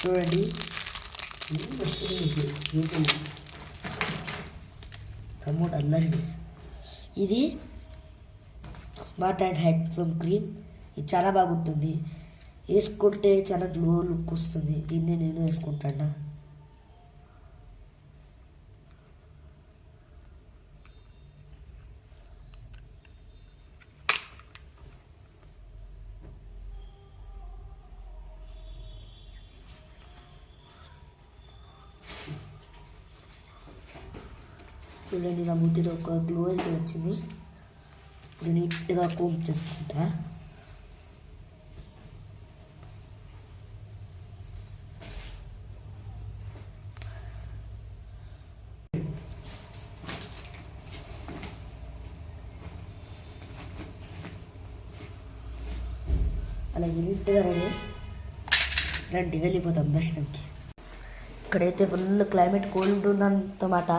చూడండి కమ్మోట్ అల్లరి చేసి ఇది స్మార్ట్ అండ్ హ్యాండ్సమ్ క్రీమ్. ఇది చాలా బాగుంటుంది, వేసుకుంటే చాలా గ్లో లుక్ వస్తుంది. దీన్నే నేను వేసుకుంటాను. చూడండి నా ముద్దులో ఒక గ్లో అయితే వచ్చింది. ఇది నీట్గా కోమ్ చేసుకుంటా. అలాగే నీట్గా రండి వెళ్ళిపోతాం దర్శనంకి. ఇక్కడైతే ఫుల్ క్లైమేట్ కోల్డ్ ఉన్నంతమాట.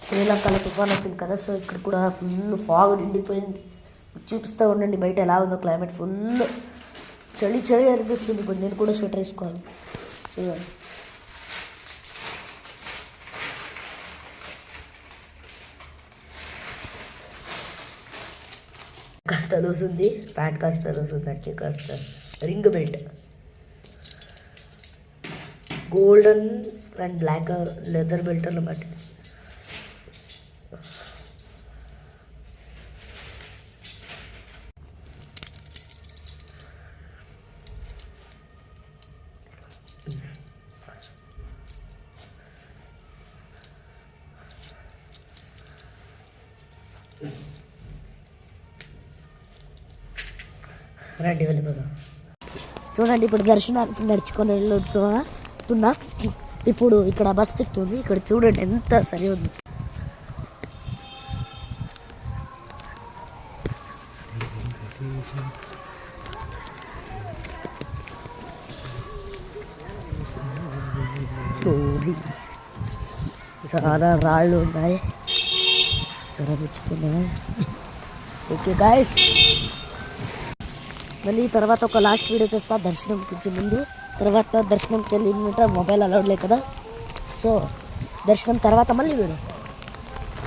శ్రీలంకలో తుఫాన్ వచ్చింది కదా, సో ఇక్కడ కూడా ఫుల్ ఫాగ్ నిండిపోయింది. చూపిస్తూ ఉండండి బయట ఎలా ఉందో క్లైమేట్. ఫుల్ చలి చలి అనిపిస్తుంది. ఇప్పుడు నేను కూడా స్వెటర్ వేసుకోవాలి. చూడండి కాస్త లూజ్ ఉంది, ప్యాంట్ కాస్త లూజ్ ఉంది, అంటే కాస్త ring belt golden and black leather belt అన్నమాట. రండి వెళ్ళిపోదాం. చూడండి ఇప్పుడు దర్శనానికి నడుచుకొని వెళ్తున్నా. ఇప్పుడు ఇక్కడ బస్ ఎక్కుతుంది. ఇక్కడ చూడండి ఎంత సరి ఉంది. చాలా రాళ్ళు ఉన్నాయి, చాలా ముచ్చుతున్నాయి. ఓకే గాయస్, మళ్ళీ తర్వాత ఒక లాస్ట్ వీడియో చేస్తా దర్శనంకి ముందు. తర్వాత దర్శనంకి వెళ్ళినట్టు మొబైల్ అలౌడ్ లేదు కదా, సో దర్శనం తర్వాత మళ్ళీ వీడియో.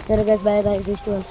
సరే guys, bye guys, next one.